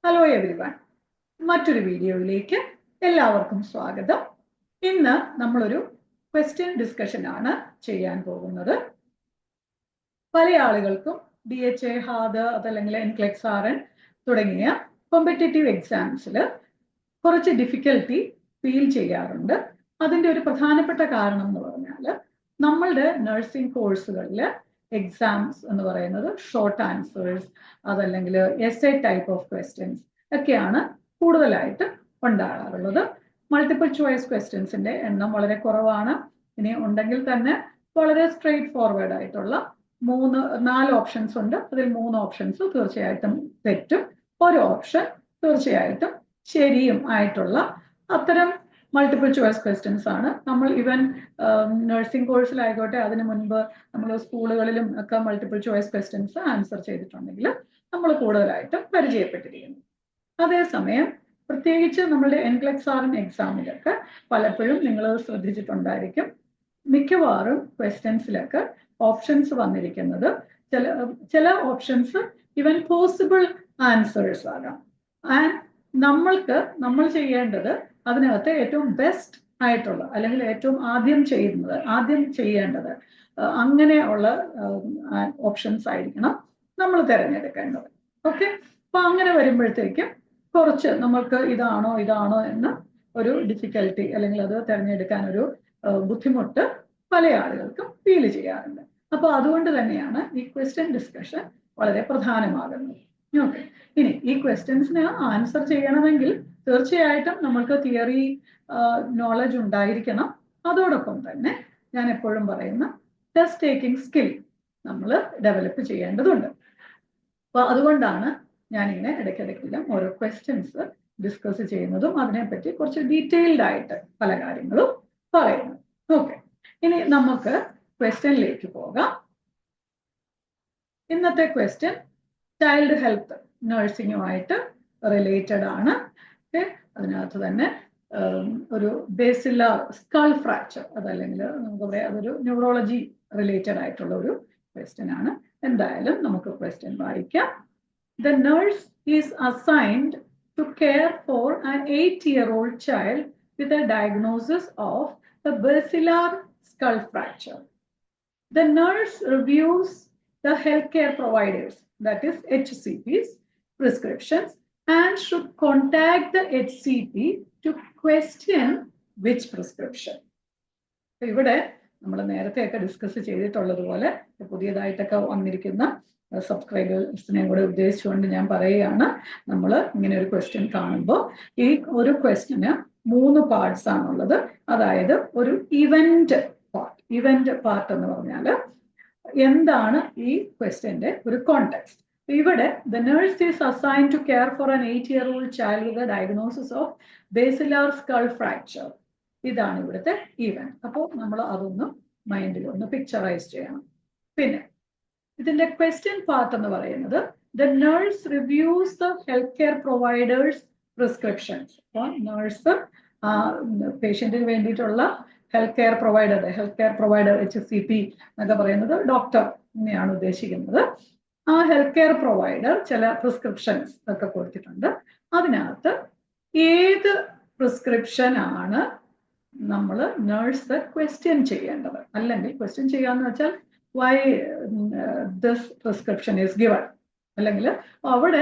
Hello everyone, മറ്റൊരു വീഡിയോയിലേക്ക് എല്ലാവർക്കും സ്വാഗതം. ഇന്ന് നമ്മളൊരു ക്വസ്റ്റ്യൻ ഡിസ്കഷൻ ആണ് ചെയ്യാൻ പോകുന്നത്. പല ആളുകൾക്കും DHA, ഹാദ് അതല്ലെങ്കിൽ എൻക്ലെക്സ് RN തുടങ്ങിയ കോമ്പറ്റേറ്റീവ് എക്സാംസിൽ കുറച്ച് ഡിഫിക്കൽട്ടി ഫീൽ ചെയ്യാറുണ്ട്. അതിൻ്റെ ഒരു പ്രധാനപ്പെട്ട കാരണം എന്ന് പറഞ്ഞാൽ നമ്മളുടെ നഴ്സിംഗ് കോഴ്സുകളിൽ എക്സാംസ് എന്ന് പറയുന്നത് ഷോർട്ട് ആൻസേഴ്സ് അതല്ലെങ്കിൽ എസ്സേ ടൈപ്പ് ഓഫ് ക്വസ്റ്റ്യൻസ് ഒക്കെയാണ് കൂടുതലായിട്ട് ഉണ്ടാകാറുള്ളത്. മൾട്ടിപ്പിൾ ചോയ്സ് ക്വസ്റ്റ്യൻസിന്റെ എണ്ണം വളരെ കുറവാണ്. ഇനി ഉണ്ടെങ്കിൽ തന്നെ വളരെ സ്ട്രെയിറ്റ് ഫോർവേഡ് ആയിട്ടുള്ള 4 ഓപ്ഷൻസ് ഉണ്ട്. അതിൽ 3 ഓപ്ഷൻസ് തീർച്ചയായിട്ടും തെറ്റും, ഒരു ഓപ്ഷൻ തീർച്ചയായിട്ടും ശരിയും ആയിട്ടുള്ള അത്തരം മൾട്ടിപ്പിൾ ചോയ്സ് ക്വസ്റ്റ്യൻസ് ആണ് നമ്മൾ ഈവൻ നഴ്സിംഗ് കോഴ്സിലായിക്കോട്ടെ അതിന് മുൻപ് നമ്മൾ സ്കൂളുകളിലും ഒക്കെ മൾട്ടിപ്പിൾ ചോയ്സ് ക്വസ്റ്റ്യൻസ് ആൻസർ ചെയ്തിട്ടുണ്ടെങ്കിൽ നമ്മൾ കൂടുതലായിട്ടും പരിചയപ്പെട്ടിരിക്കുന്നു. അതേസമയം പ്രത്യേകിച്ച് നമ്മളുടെ എൻക്ലെക്സ് RN എക്സാമിലൊക്കെ പലപ്പോഴും നിങ്ങൾ ശ്രദ്ധിച്ചിട്ടുണ്ടായിരിക്കും, മിക്കവാറും ക്വസ്റ്റ്യൻസിലൊക്കെ ഓപ്ഷൻസ് വന്നിരിക്കുന്നത് ചില ഓപ്ഷൻസ് ഈവൻ പോസിബിൾ ആൻസേഴ്സ് ആകാം. ആൻഡ് നമ്മൾ ചെയ്യേണ്ടത് അതിനകത്ത് ഏറ്റവും ബെസ്റ്റ് ആയിട്ടുള്ള അല്ലെങ്കിൽ ഏറ്റവും ആദ്യം ചെയ്യേണ്ടത് അങ്ങനെയുള്ള ഓപ്ഷൻസ് ആയിരിക്കണം നമ്മൾ തിരഞ്ഞെടുക്കേണ്ടത്. ഓക്കെ, അപ്പൊ അങ്ങനെ വരുമ്പോഴത്തേക്കും കുറച്ച് നമ്മൾക്ക് ഇതാണോ എന്ന് ഒരു ഡിഫിക്കൽട്ടി അല്ലെങ്കിൽ അത് തിരഞ്ഞെടുക്കാൻ ഒരു ബുദ്ധിമുട്ട് പല ആളുകൾക്കും ഫീൽ ചെയ്യാറുണ്ട്. അപ്പൊ അതുകൊണ്ട് തന്നെയാണ് ഈ ക്വസ്റ്റ്യൻ ഡിസ്കഷൻ വളരെ പ്രധാനമാകുന്നത്. ഓക്കെ, ഇനി ഈ ക്വസ്റ്റ്യൻസിന് ആൻസർ ചെയ്യണമെങ്കിൽ തീർച്ചയായിട്ടും നമ്മൾക്ക് തിയറി നോളജ് ഉണ്ടായിരിക്കണം. അതോടൊപ്പം തന്നെ ഞാൻ എപ്പോഴും പറയുന്ന ടെസ്റ്റ് ടേക്കിംഗ് സ്കിൽ നമ്മൾ ഡെവലപ്പ് ചെയ്യേണ്ടതുണ്ട്. അപ്പൊ അതുകൊണ്ടാണ് ഞാനിങ്ങനെ ഇടയ്ക്കിടയ്ക്കെല്ലാം ഓരോ ക്വസ്റ്റ്യൻസ് ഡിസ്കസ് ചെയ്യുന്നതും അതിനെപ്പറ്റി കുറച്ച് ഡീറ്റെയിൽഡ് ആയിട്ട് പല കാര്യങ്ങളും പറയുന്നത്. ഓക്കെ, ഇനി നമുക്ക് ക്വസ്റ്റ്യനിലേക്ക് പോകാം. ഇന്നത്തെ ക്വസ്റ്റ്യൻ ചൈൽഡ് ഹെൽത്ത് നഴ്സിംഗുമായിട്ട് റിലേറ്റഡ് ആണ്. അതിനകത്ത് തന്നെ ഒരു ബേസിലാർ സ്കൾ ഫ്രാക്ചർ അതല്ലെങ്കിൽ നമുക്ക് പറയാം അതൊരു ന്യൂറോളജി റിലേറ്റഡ് ആയിട്ടുള്ള ഒരു ക്വസ്റ്റ്യൻ ആണ്. എന്തായാലും നമുക്ക് ക്വസ്റ്റ്യൻ വായിക്കാം. The nurse is assigned to care for an 8-year-old child with a diagnosis of a basilar skull fracture. The nurse reviews the healthcare providers, that is HCP's, prescriptions and should contact the HCP to question which prescription. ഇവിടെ നമ്മൾ നേരത്തെയൊക്കെ discuss ചെയ്തിട്ടുള്ളതുപോലെ പുതിയതായിട്ടൊക്കെ വന്നിരിക്കുന്ന സബ്സ്ക്രൈബേഴ്സിനെ കൂടെ ഉദ്ദേശിച്ചുകൊണ്ട് ഞാൻ പറയുകയാണ്, നമ്മൾ ഇങ്ങനെ ഒരു ക്വസ്റ്റ്യൻ കാണുമ്പോൾ ഈ ഒരു ക്വസ്റ്റ്യന് 3 പാർട്സ് ആണുള്ളത്. അതായത് ഒരു ഇവന്റ് പാർട്ട് എന്ന് പറഞ്ഞാൽ എന്താണ് ഈ ക്വസ്റ്റ്യന്റെ ഒരു കോണ്ടെക്സ്റ്റ്. ഇവിടെ the nurse is assigned to care for an 8-year-old child with a diagnosis of basilar skull fracture. ഇതാണ് ഇവിടുത്തെ ഈവന്റ്. അപ്പോൾ നമ്മൾ അതൊന്ന് മൈൻഡിൽ ഒന്ന് പിക്ചറൈസ് ചെയ്യണം. പിന്നെ ഇതിന്റെ ക്വസ്റ്റ്യൻ പാർട്ട് എന്ന് പറയുന്നത് the nurse reviews the healthcare providers prescriptions. അപ്പോൾ നഴ്സ് പേഷ്യന്റിന് വേണ്ടിയിട്ടുള്ള ഹെൽത്ത് കെയർ പ്രൊവൈഡർ HCP എന്നൊക്കെ പറയുന്നത് ഡോക്ടർ എന്നെയാണ് ഉദ്ദേശിക്കുന്നത്. ആ ഹെൽത്ത് കെയർ പ്രൊവൈഡർ ചില പ്രിസ്ക്രിപ്ഷൻസ് ഒക്കെ കൊടുത്തിട്ടുണ്ട്. അതിനകത്ത് ഏത് പ്രിസ്ക്രിപ്ഷൻ ആണ് നമ്മൾ നഴ്സ് ക്വസ്റ്റ്യൻ ചെയ്യേണ്ടത്, അല്ലെങ്കിൽ ക്വസ്റ്റ്യൻ ചെയ്യാന്ന് വെച്ചാൽ why this prescription is given, അല്ലെങ്കിൽ അവിടെ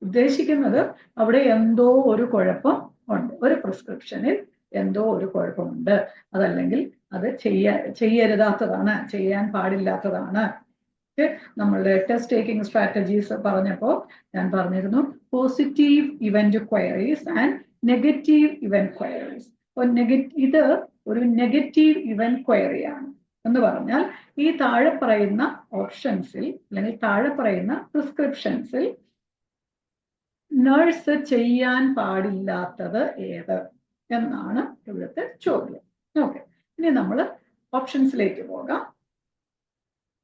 ഉദ്ദേശിക്കുന്നത് അവിടെ എന്തോ ഒരു കുഴപ്പം ഉണ്ട്, ഒരു പ്രിസ്ക്രിപ്ഷനിൽ എന്തോ ഒരു കുഴപ്പമുണ്ട്, അതല്ലെങ്കിൽ അത് ചെയ്യരുതാത്തതാണ്, ചെയ്യാൻ പാടില്ലാത്തതാണ്. നമ്മളുടെ ടെസ്റ്റ് ടേക്കിംഗ് സ്ട്രാറ്റജീസ് പറഞ്ഞപ്പോൾ ഞാൻ പറഞ്ഞിരുന്നു positive event queries and negative event queries. ഇത് ഒരു നെഗറ്റീവ് ഇവന്റ് ക്വയറിയാണ് എന്ന് പറഞ്ഞാൽ ഈ താഴെ പറയുന്ന ഓപ്ഷൻസിൽ അല്ലെങ്കിൽ താഴെ പറയുന്ന പ്രിസ്ക്രിപ്ഷൻസിൽ നഴ്സ് ചെയ്യാൻ പാടില്ലാത്തത് ഏത് എന്നാണ് ഇവിടുത്തെ ചോദ്യം. ഓക്കെ, ഇനി നമ്മൾ ഓപ്ഷൻസിലേക്ക് പോകാം.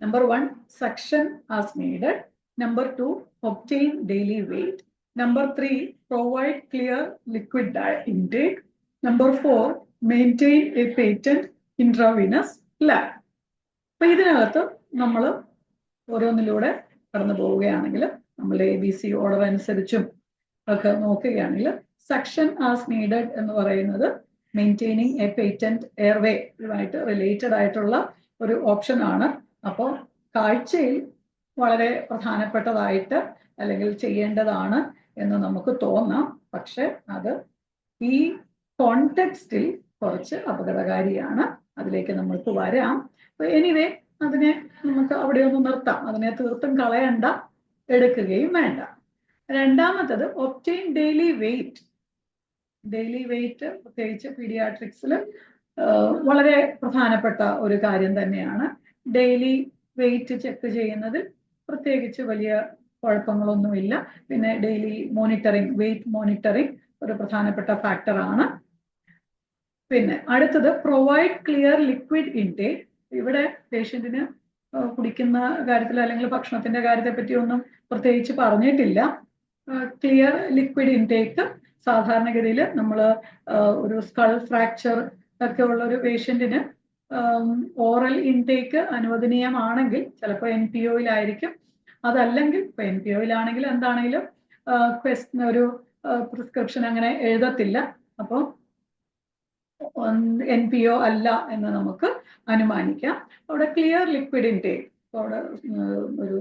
Number 1 suction as needed. Number 2 obtain daily weight. Number 3 provide clear liquid intake. Number 4 maintain a patent intravenous lab. അപ്പൊ ഇതിനകത്ത് നമ്മൾ ഓരോന്നിലൂടെ കടന്നു പോവുകയാണെങ്കിൽ നമ്മളുടെ ABC ഓർഡർ അനുസരിച്ചും ഒക്കെ നോക്കുകയാണെങ്കിൽ സക്ഷൻ ആസ് നീഡഡ് എന്ന് പറയുന്നത് മെയിൻറ്റെയിനിങ് എ പേറ്റന്റ് എയർവേ ഇതുമായിട്ട് റിലേറ്റഡ് ആയിട്ടുള്ള ഒരു ഓപ്ഷൻ ആണ്. അപ്പോൾ കാഴ്ചയിൽ വളരെ പ്രധാനപ്പെട്ടതായിട്ട് അല്ലെങ്കിൽ ചെയ്യേണ്ടതാണ് എന്ന് നമുക്ക് തോന്നാം. പക്ഷെ അത് ഈ കോണ്ടെക്സ്റ്റിൽ കുറച്ച് അപകടകാരിയാണ്. അതിലേക്ക് നമ്മൾക്ക് വരാം. എനിവേ അതിനെ നമുക്ക് അവിടെ ഒന്ന് നിർത്താം. അതിനെ തീർത്തും കളയണ്ട, എടുക്കുകയും വേണ്ട. രണ്ടാമത്തത് obtain daily weight. Daily weight പ്രത്യേകിച്ച് പീഡിയാട്രിക്സിൽ വളരെ പ്രധാനപ്പെട്ട ഒരു കാര്യം തന്നെയാണ്. ഡെയിലി വെയിറ്റ് ചെക്ക് ചെയ്യുന്നതിൽ പ്രത്യേകിച്ച് വലിയ കുഴപ്പങ്ങളൊന്നുമില്ല. പിന്നെ ഡെയിലി മോണിറ്ററിങ്, വെയിറ്റ് മോണിറ്ററിങ് ഒരു പ്രധാനപ്പെട്ട ഫാക്ടറാണ്. പിന്നെ അടുത്തത് പ്രൊവൈഡ് ക്ലിയർ ലിക്വിഡ് ഇൻടേക്ക്. ഇവിടെ പേഷ്യന്റിന് കുടിക്കുന്ന കാര്യത്തിൽ അല്ലെങ്കിൽ ഭക്ഷണത്തിന്റെ കാര്യത്തെ പറ്റി ഒന്നും പ്രത്യേകിച്ച് പറഞ്ഞിട്ടില്ല. ക്ലിയർ ലിക്വിഡ് ഇൻടേക്ക് സാധാരണഗതിയിൽ നമ്മൾ ഒരു സ്കൾ ഫ്രാക്ചർ ഒക്കെ ഉള്ള ഒരു പേഷ്യന്റിന് ഓറൽ ഇൻടേക്ക് അനുവദനീയമാണെങ്കിൽ ചിലപ്പോൾ NPO-യിലായിരിക്കും. അതല്ലെങ്കിൽ ഇപ്പൊ NPO-യിലാണെങ്കിൽ എന്താണെങ്കിലും ഒരു പ്രിസ്ക്രിപ്ഷൻ അങ്ങനെ എഴുതത്തില്ല. അപ്പോൾ NPO അല്ല എന്ന് നമുക്ക് അനുമാനിക്കാം. അവിടെ ക്ലിയർ ലിക്വിഡ് ഇൻടേക്ക്, അവിടെ ഒരു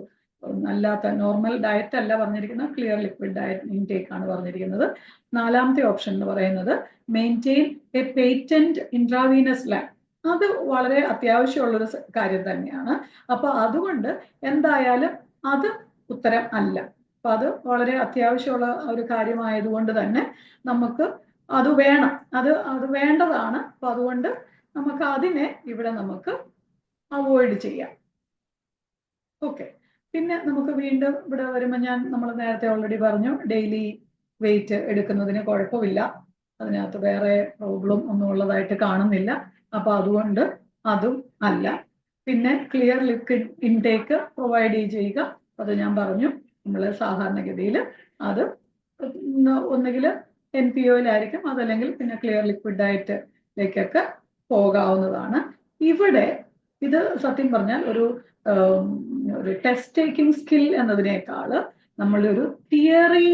അല്ലാത്ത നോർമൽ ഡയറ്റ് അല്ല പറഞ്ഞിരിക്കുന്നത്, ക്ലിയർ ലിക്വിഡ് ഡയറ്റ് ഇൻടേക്ക് ആണ് പറഞ്ഞിരിക്കുന്നത്. നാലാമത്തെ ഓപ്ഷൻ എന്ന് പറയുന്നത് maintain A patent intravenous line. അത് വളരെ അത്യാവശ്യമുള്ളൊരു കാര്യം തന്നെയാണ്. അപ്പൊ അതുകൊണ്ട് എന്തായാലും അത് ഉത്തരം അല്ല. അപ്പൊ അത് വളരെ അത്യാവശ്യമുള്ള ഒരു കാര്യമായതുകൊണ്ട് തന്നെ നമുക്ക് അത് വേണം, അത് വേണ്ടതാണ്. അപ്പൊ അതുകൊണ്ട് നമുക്ക് അതിനെ ഇവിടെ നമുക്ക് അവോയ്ഡ് ചെയ്യാം. ഓക്കെ. പിന്നെ നമുക്ക് വീണ്ടും ഇവിടെ വരുമ്പോൾ നമ്മൾ നേരത്തെ ഓൾറെഡി പറഞ്ഞു, ഡെയിലി വെയിറ്റ് എടുക്കുന്നതിന് കുഴപ്പമില്ല, അതിനകത്ത് വേറെ പ്രോബ്ലം ഒന്നും ഉള്ളതായിട്ട് കാണുന്നില്ല. അപ്പൊ അതുകൊണ്ട് അതും അല്ല. പിന്നെ ക്ലിയർ ലിക്വിഡ് ഇൻടേക്ക് പ്രൊവൈഡ് ചെയ്യുക, അത് ഞാൻ പറഞ്ഞു. നമ്മൾ സാധാരണഗതിയിൽ അത് ഒന്നുകിൽ NPO-യിലായിരിക്കും, അതല്ലെങ്കിൽ പിന്നെ ക്ലിയർ ലിക്വിഡ് ഡയറ്റിലേക്കൊക്കെ പോകാവുന്നതാണ്. ഇവിടെ ഇത് സത്യം പറഞ്ഞാൽ ഒരു ടെസ്റ്റ് ടേക്കിംഗ് സ്കിൽ എന്നതിനേക്കാൾ നമ്മളുടെ ഒരു തിയറി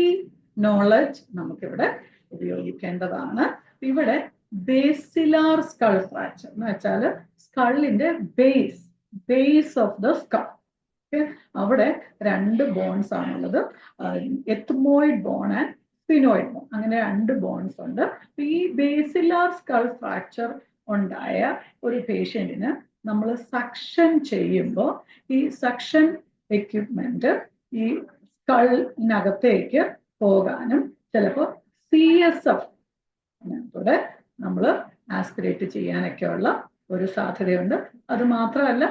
നോളജ് നമുക്കിവിടെ ഉപയോഗിക്കേണ്ടതാണ്. ഇവിടെ ബേസിലാർ സ്കൾ ഫ്രാക്ചർ എന്ന് വെച്ചാൽ സ്കളിന്റെ ബേസ് ഓഫ് ദ സ്കൾ. അവിടെ രണ്ട് ബോൺസ് ആണുള്ളത്, ethmoid bone and sphenoid bone. അങ്ങനെ രണ്ട് ബോൺസ് ഉണ്ട്. ഈ ബേസിലാർ സ്കൾ ഫ്രാക്ചർ ഉണ്ടായ ഒരു പേഷ്യന്റിന് നമ്മൾ സക്ഷൻ ചെയ്യുമ്പോൾ ഈ സക്ഷൻ എക്യുപ്മെന്റ് ഈ സ്കളിനകത്തേക്ക് പോകാനും ചിലപ്പോൾ CSF നമ്മൾ ആസ്പിറേറ്റ് ചെയ്യാനൊക്കെയുള്ള ഒരു സാധ്യതയുണ്ട്. അത് മാത്രമല്ല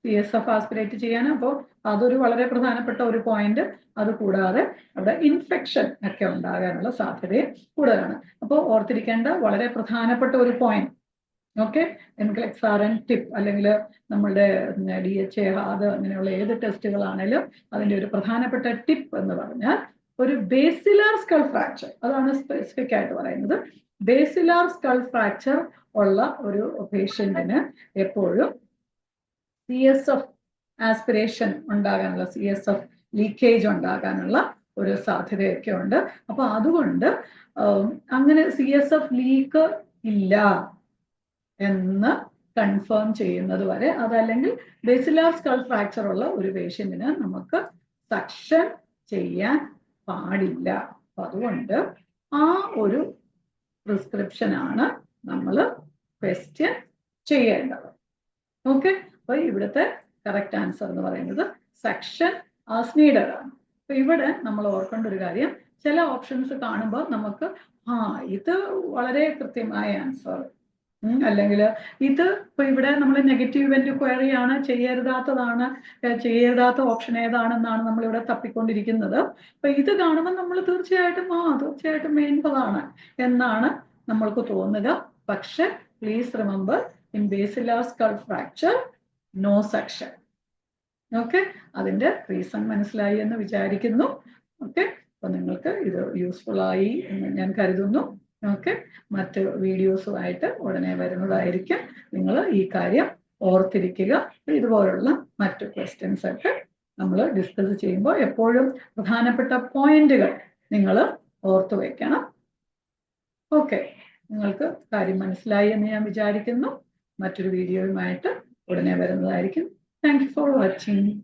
CSF ആസ്പിറേറ്റ് ചെയ്യാൻ, അപ്പോൾ അതൊരു വളരെ പ്രധാനപ്പെട്ട ഒരു പോയിന്റ്. അത് കൂടാതെ അവിടെ ഇൻഫെക്ഷൻ ഒക്കെ ഉണ്ടാകാനുള്ള സാധ്യതയും കൂടുതലാണ്. അപ്പോൾ ഓർത്തിരിക്കേണ്ട വളരെ പ്രധാനപ്പെട്ട ഒരു പോയിന്റ്. ഓക്കെ, NCLEX-RN ടിപ്പ് അല്ലെങ്കിൽ നമ്മളുടെ DHA അത് അങ്ങനെയുള്ള ഏത് ടെസ്റ്റുകളാണേലും അതിന്റെ ഒരു പ്രധാനപ്പെട്ട ടിപ്പ് എന്ന് പറഞ്ഞാൽ ഒരു ബേസിലാർ സ്കൾ ഫ്രാക്ചർ, അതാണ് സ്പെസിഫിക് ആയിട്ട് പറയുന്നത്. ബേസിലാർ സ്കൾ ഫ്രാക്ചർ ഉള്ള ഒരു പേഷ്യന്റിന് എപ്പോഴും CSF ആസ്പിറേഷൻ ഉണ്ടാകാനുള്ള, CSF ലീക്കേജ് ഉണ്ടാകാനുള്ള ഒരു സാധ്യതയൊക്കെ ഉണ്ട്. അപ്പൊ അതുകൊണ്ട് അങ്ങനെ CSF ലീക്ക് ഇല്ല എന്ന് കൺഫേം ചെയ്യുന്നത് വരെ, അതല്ലെങ്കിൽ ബേസിലാർ സ്കൾ ഫ്രാക്ചർ ഉള്ള ഒരു പേഷ്യന്റിന് നമുക്ക് സക്ഷൻ ചെയ്യാൻ പാടില്ല. അപ്പൊ അതുകൊണ്ട് ആ ഒരു പ്രിസ്ക്രിപ്ഷൻ ആണ് നമ്മൾ ക്വസ്റ്റ്യൻ ചെയ്യേണ്ടത്. ഓക്കെ, അപ്പൊ ഇവിടുത്തെ കറക്റ്റ് ആൻസർ എന്ന് പറയുന്നത് സക്ഷൻ ആസ് നീഡഡ് ആണ്. അപ്പൊ ഇവിടെ നമ്മൾ ഓർക്കേണ്ട ഒരു കാര്യം, ചില ഓപ്ഷൻസ് കാണുമ്പോൾ നമുക്ക് ഇത് വളരെ കൃത്യമായ ആൻസർ, അല്ലെങ്കിൽ ഇത് ഇപ്പൊ ഇവിടെ നമ്മൾ നെഗറ്റീവ് എൻക്വയറി ആണ്, ചെയ്യരുതാത്ത ഓപ്ഷൻ ഏതാണെന്നാണ് നമ്മൾ ഇവിടെ തപ്പിക്കൊണ്ടിരിക്കുന്നത്. അപ്പൊ ഇത് കാണുമ്പോൾ നമ്മൾ തീർച്ചയായിട്ടും വേണ്ടതാണ് എന്നാണ് നമ്മൾക്ക് തോന്നുക. പക്ഷെ please remember, in basilar skull fracture no suction. Okay, അതിന്റെ റീസൺ മനസ്സിലായി എന്ന് വിചാരിക്കുന്നു. ഓക്കെ, അപ്പൊ നിങ്ങൾക്ക് ഇത് യൂസ്ഫുൾ ആയി എന്ന് ഞാൻ കരുതുന്നു. ഓക്കെ, മറ്റ് വീഡിയോസുമായിട്ട് ഉടനെ വരുന്നതായിരിക്കും. നിങ്ങൾ ഈ കാര്യം ഓർത്തിരിക്കുക. ഇതുപോലുള്ള മറ്റു ക്വസ്റ്റ്യൻസ് ഒക്കെ നമ്മൾ ഡിസ്കസ് ചെയ്യുമ്പോൾ എപ്പോഴും പ്രധാനപ്പെട്ട പോയിന്റുകൾ നിങ്ങൾ ഓർത്തു വെക്കണം. ഓക്കെ, നിങ്ങൾക്ക് കാര്യം മനസ്സിലായി എന്ന് ഞാൻ വിചാരിക്കുന്നു. മറ്റൊരു വീഡിയോയുമായിട്ട് ഉടനെ വരുന്നതായിരിക്കും. Thank you for watching.